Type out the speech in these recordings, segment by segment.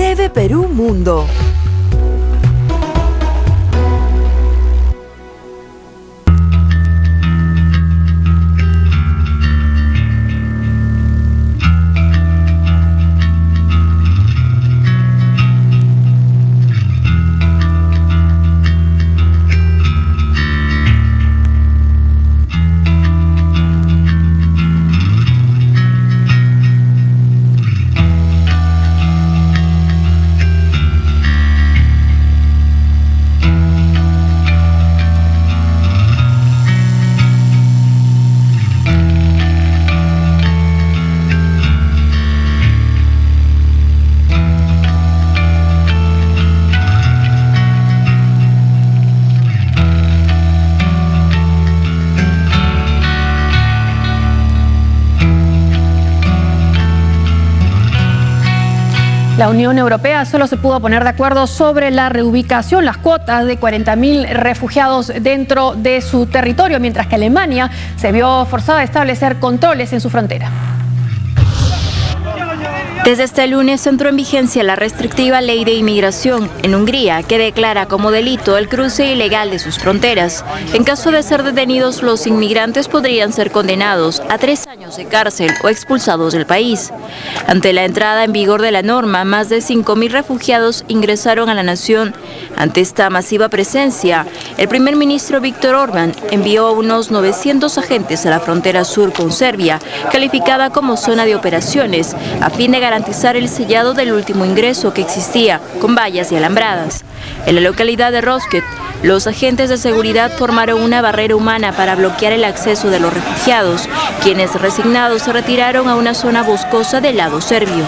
TV Perú Mundo. La Unión Europea solo se pudo poner de acuerdo sobre la reubicación, las cuotas de 40.000 refugiados dentro de su territorio, mientras que Alemania se vio forzada a establecer controles en su frontera. Desde este lunes entró en vigencia la restrictiva ley de inmigración en Hungría, que declara como delito el cruce ilegal de sus fronteras. En caso de ser detenidos, los inmigrantes podrían ser condenados a 3 años de cárcel o expulsados del país. Ante la entrada en vigor de la norma, más de 5.000 refugiados ingresaron a la nación. Ante esta masiva presencia, el primer ministro Viktor Orbán envió a unos 900 agentes a la frontera sur con Serbia, calificada como zona de operaciones, a fin de garantizar el sellado del último ingreso que existía, con vallas y alambradas. En la localidad de Rosket, los agentes de seguridad formaron una barrera humana para bloquear el acceso de los refugiados, quienes resignados se retiraron a una zona boscosa del lado serbio.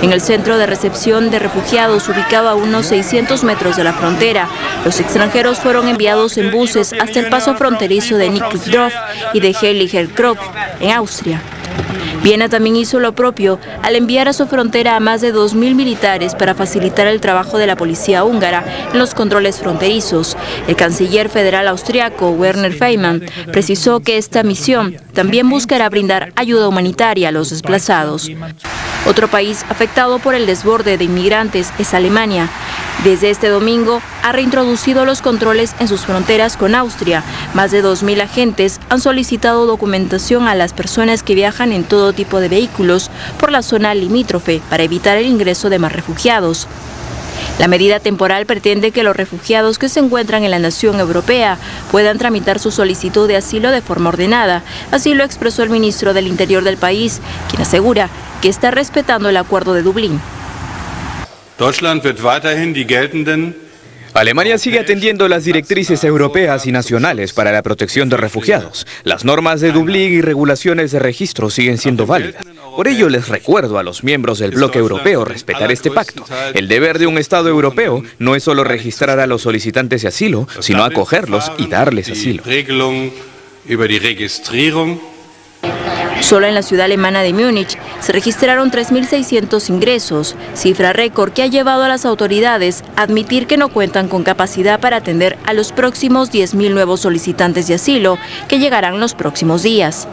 En el centro de recepción de refugiados, ubicado a unos 600 metros de la frontera, los extranjeros fueron enviados en buses hasta el paso fronterizo de Nickelsdorf y de Heiligerkreuz, en Austria. Viena también hizo lo propio al enviar a su frontera a más de 2.000 militares para facilitar el trabajo de la policía húngara en los controles fronterizos. El canciller federal austriaco, Werner Faymann, precisó que esta misión también buscará brindar ayuda humanitaria a los desplazados. Otro país afectado por el desborde de inmigrantes es Alemania. Desde este domingo ha reintroducido los controles en sus fronteras con Austria. Más de 2.000 agentes han solicitado documentación a las personas que viajan en todo tipo de vehículos por la zona limítrofe para evitar el ingreso de más refugiados. La medida temporal pretende que los refugiados que se encuentran en la nación europea puedan tramitar su solicitud de asilo de forma ordenada. Así lo expresó el ministro del Interior del país, quien asegura que está respetando el acuerdo de Dublín. Alemania sigue atendiendo las directrices europeas y nacionales para la protección de refugiados. Las normas de Dublín y regulaciones de registro siguen siendo válidas. Por ello les recuerdo a los miembros del bloque europeo respetar este pacto. El deber de un Estado europeo no es solo registrar a los solicitantes de asilo, sino acogerlos y darles asilo. Solo en la ciudad alemana de Múnich se registraron 3.600 ingresos, cifra récord que ha llevado a las autoridades a admitir que no cuentan con capacidad para atender a los próximos 10.000 nuevos solicitantes de asilo que llegarán los próximos días.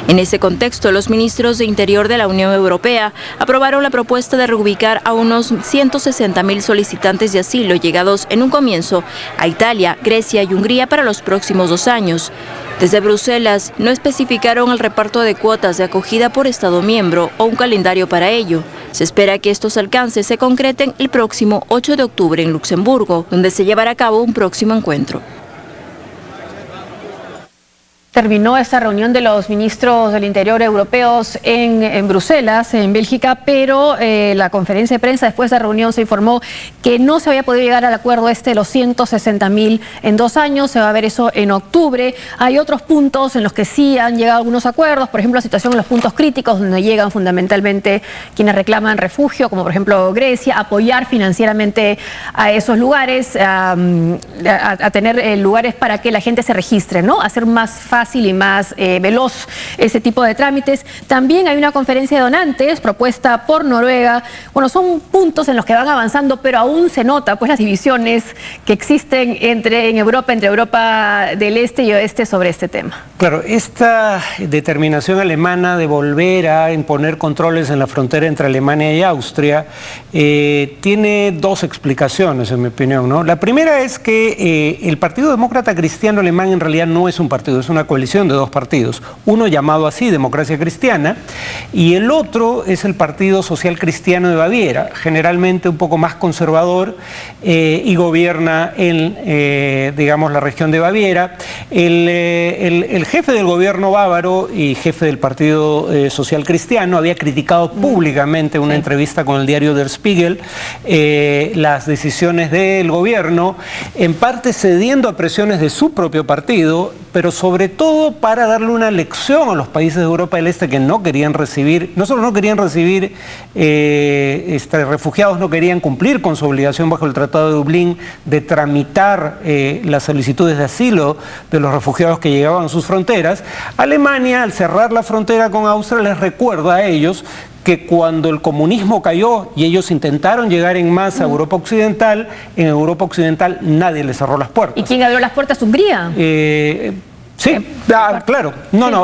En ese contexto, los ministros de Interior de la Unión Europea aprobaron la propuesta de reubicar a unos 160.000 solicitantes de asilo llegados en un comienzo a Italia, Grecia y Hungría para los próximos 2 años. Desde Bruselas no especificaron el reparto de cuotas de acogida por Estado miembro o un calendario para ello. Se espera que estos alcances se concreten el próximo 8 de octubre en Luxemburgo, donde se llevará a cabo un próximo encuentro. Terminó esta reunión de los ministros del Interior europeos en Bruselas, en Bélgica, pero la conferencia de prensa después de la reunión se informó que no se había podido llegar al acuerdo de los 160.000 en 2 años. Se va a ver eso en octubre. Hay otros puntos en los que sí han llegado algunos acuerdos, por ejemplo la situación en los puntos críticos donde llegan fundamentalmente quienes reclaman refugio, como por ejemplo Grecia, apoyar financieramente a esos lugares, a tener lugares para que la gente se registre, ¿no? Hacer más fácil fácil y más veloz ese tipo de trámites. También hay una conferencia de donantes propuesta por Noruega. Bueno, son puntos en los que van avanzando, pero aún se nota pues las divisiones que existen entre Europa del Este y Oeste sobre este tema. Claro, esta determinación alemana de volver a imponer controles en la frontera entre Alemania y Austria tiene dos explicaciones, en mi opinión, ¿no? La primera es que el Partido Demócrata Cristiano Alemán en realidad no es un partido, es una coalición de dos partidos. Uno llamado así, Democracia Cristiana, y el otro es el Partido Social Cristiano de Baviera, generalmente un poco más conservador y gobierna en, digamos, la región de Baviera. El jefe del gobierno bávaro y jefe del Partido Social Cristiano había criticado públicamente en una entrevista con el diario Der Spiegel las decisiones del gobierno, en parte cediendo a presiones de su propio partido, pero sobre todo para darle una lección a los países de Europa del Este que no querían recibir, no solo no querían recibir refugiados, no querían cumplir con su obligación bajo el Tratado de Dublín de tramitar las solicitudes de asilo de los refugiados que llegaban a sus fronteras. Alemania, al cerrar la frontera con Austria, les recuerda a ellos que cuando el comunismo cayó y ellos intentaron llegar en masa a Europa Occidental, en Europa Occidental nadie les cerró las puertas. ¿Y quién abrió las puertas? ¿Hungría? Sí, claro.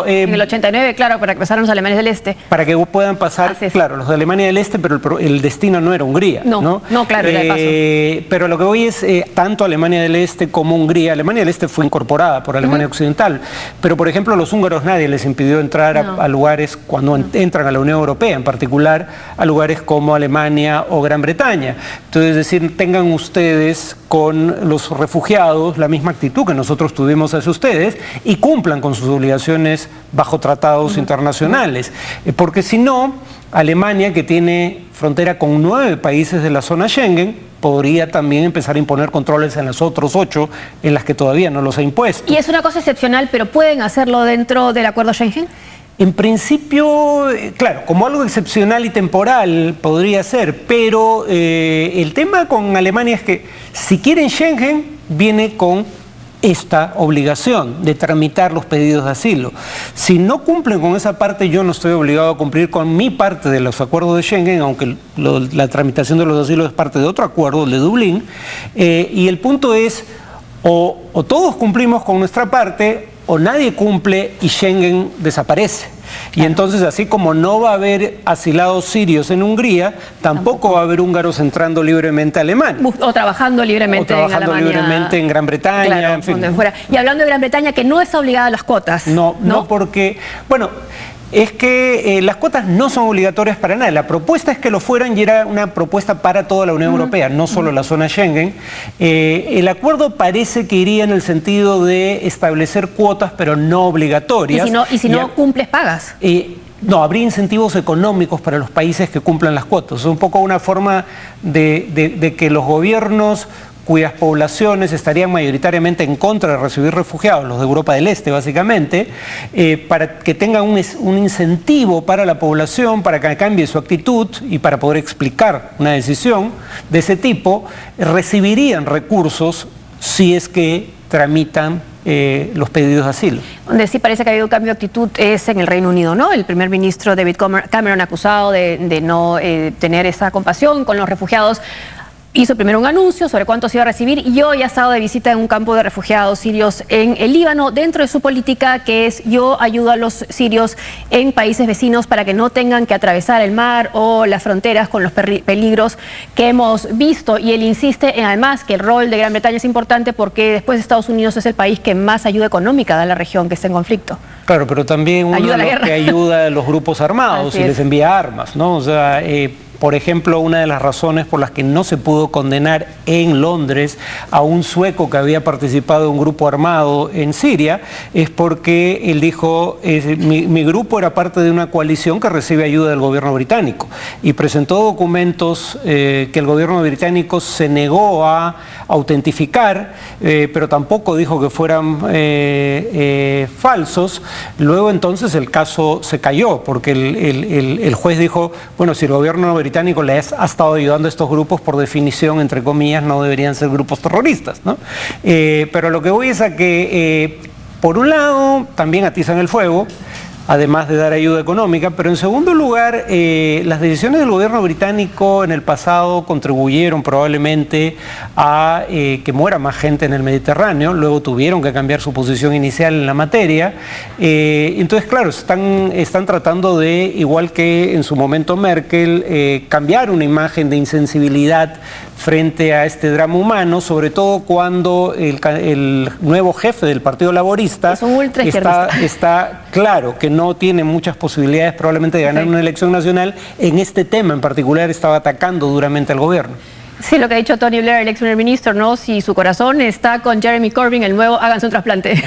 En el 89, claro, para que pasaran los alemanes del Este. Para que puedan pasar, claro, los de Alemania del Este, pero el destino no era Hungría. No, claro, era de paso. Pero lo que voy es, tanto Alemania del Este como Hungría, Alemania del Este fue incorporada por Alemania Occidental, pero por ejemplo los húngaros nadie les impidió entrar a lugares, cuando entran a la Unión Europea, en particular a lugares como Alemania o Gran Bretaña. Entonces, es decir, tengan ustedes con los refugiados la misma actitud que nosotros tuvimos hacia ustedes y cumplan con sus obligaciones bajo tratados internacionales. Porque si no, Alemania, que tiene frontera con 9 países de la zona Schengen, podría también empezar a imponer controles en las otros 8 en las que todavía no los ha impuesto. Y es una cosa excepcional, pero ¿pueden hacerlo dentro del acuerdo Schengen? En principio, claro, como algo excepcional y temporal podría ser, pero el tema con Alemania es que si quieren Schengen, viene con esta obligación de tramitar los pedidos de asilo. Si no cumplen con esa parte, yo no estoy obligado a cumplir con mi parte de los acuerdos de Schengen, aunque la tramitación de los asilos es parte de otro acuerdo, el de Dublín, y el punto es, o todos cumplimos con nuestra parte, o nadie cumple y Schengen desaparece. Y entonces, así como no va a haber asilados sirios en Hungría, tampoco va a haber húngaros entrando libremente a Alemania. O trabajando libremente en Alemania. Libremente en Gran Bretaña, claro, en fin. Donde fuera. Y hablando de Gran Bretaña, que no está obligada a las cuotas. No porque, bueno, es que las cuotas no son obligatorias para nada. La propuesta es que lo fueran y era una propuesta para toda la Unión Europea, no solo la zona Schengen. El acuerdo parece que iría en el sentido de establecer cuotas, pero no obligatorias. ¿Y si no cumples, pagas? No, habría incentivos económicos para los países que cumplan las cuotas. Es un poco una forma de que los gobiernos cuyas poblaciones estarían mayoritariamente en contra de recibir refugiados, los de Europa del Este básicamente, para que tengan un incentivo para la población, para que cambie su actitud y para poder explicar una decisión de ese tipo, recibirían recursos si es que tramitan los pedidos de asilo. Donde sí parece que ha habido un cambio de actitud es en el Reino Unido, ¿no? El primer ministro David Cameron, acusado de no tener esa compasión con los refugiados, hizo primero un anuncio sobre cuántos iba a recibir y hoy ha estado de visita en un campo de refugiados sirios en el Líbano, dentro de su política que es: yo ayudo a los sirios en países vecinos para que no tengan que atravesar el mar o las fronteras con los peligros que hemos visto. Y él insiste en, además, que el rol de Gran Bretaña es importante porque después de Estados Unidos es el país que más ayuda económica da a la región que está en conflicto. Claro, pero también uno de los que ayuda a los grupos armados y les envía armas, ¿no? O sea, por ejemplo, una de las razones por las que no se pudo condenar en Londres a un sueco que había participado en un grupo armado en Siria es porque él dijo, mi grupo era parte de una coalición que recibe ayuda del gobierno británico y presentó documentos que el gobierno británico se negó a autentificar, pero tampoco dijo que fueran falsos. Luego entonces el caso se cayó porque el juez dijo, bueno, si el gobierno británico les ha estado ayudando a estos grupos, por definición, entre comillas, no deberían ser grupos terroristas, ¿no? Pero lo que voy es a que Por un lado, también atizan el fuego, además de dar ayuda económica, pero en segundo lugar, las decisiones del gobierno británico en el pasado contribuyeron probablemente a que muera más gente en el Mediterráneo, luego tuvieron que cambiar su posición inicial en la materia, entonces claro, están tratando de, igual que en su momento Merkel, cambiar una imagen de insensibilidad frente a este drama humano, sobre todo cuando el nuevo jefe del Partido Laborista está claro que no tiene muchas posibilidades probablemente de ganar una elección nacional. En este tema en particular estaba atacando duramente al gobierno. Sí, lo que ha dicho Tony Blair, el ex primer ministro, ¿no? Si su corazón está con Jeremy Corbyn, el nuevo, háganse un trasplante.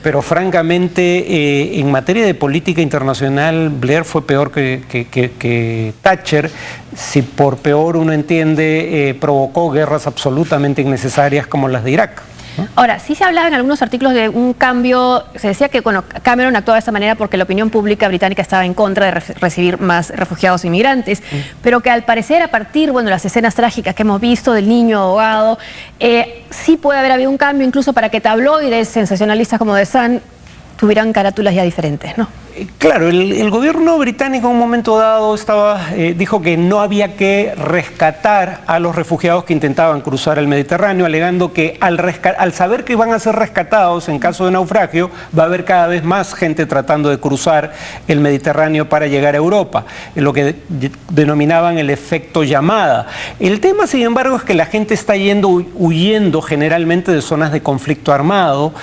Pero francamente, en materia de política internacional, Blair fue peor que Thatcher. Si por peor uno entiende, provocó guerras absolutamente innecesarias como las de Irak. Ahora, sí se hablaba en algunos artículos de un cambio, se decía que bueno, Cameron actuó de esta manera porque la opinión pública británica estaba en contra de recibir más refugiados inmigrantes, pero que al parecer a partir, bueno, de las escenas trágicas que hemos visto del niño ahogado, sí puede haber habido un cambio incluso para que tabloides sensacionalistas como The Sun tuvieran carátulas ya diferentes, ¿no? Claro, el gobierno británico en un momento dado dijo que no había que rescatar a los refugiados que intentaban cruzar el Mediterráneo, alegando que al saber que van a ser rescatados en caso de naufragio, va a haber cada vez más gente tratando de cruzar el Mediterráneo para llegar a Europa, lo que denominaban el efecto llamada. El tema, sin embargo, es que la gente está huyendo generalmente de zonas de conflicto armado,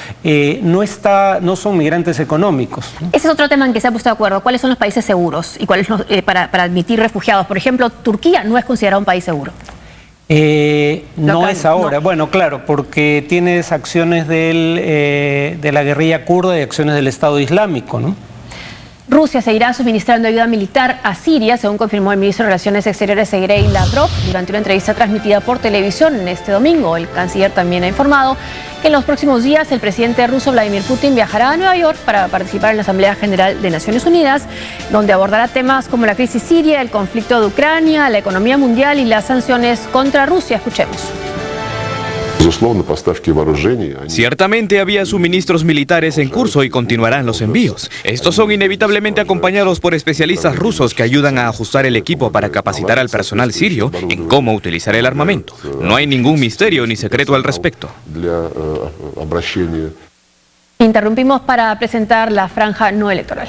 no son migrantes económicos. Ese es otro tema en que se ha puesto de acuerdo. ¿Cuáles son los países seguros y cuáles para admitir refugiados? Por ejemplo, Turquía no es considerado un país seguro. No es ahora. No. Bueno, claro, porque tienes acciones de la guerrilla kurda y acciones del Estado Islámico, ¿no? Rusia seguirá suministrando ayuda militar a Siria, según confirmó el ministro de Relaciones Exteriores Sergei Lavrov durante una entrevista transmitida por televisión este domingo. El canciller también ha informado que en los próximos días el presidente ruso Vladimir Putin viajará a Nueva York para participar en la Asamblea General de Naciones Unidas, donde abordará temas como la crisis siria, el conflicto de Ucrania, la economía mundial y las sanciones contra Rusia. Escuchemos. Ciertamente había suministros militares en curso y continuarán los envíos. Estos son inevitablemente acompañados por especialistas rusos que ayudan a ajustar el equipo para capacitar al personal sirio en cómo utilizar el armamento. No hay ningún misterio ni secreto al respecto. Interrumpimos para presentar la franja no electoral.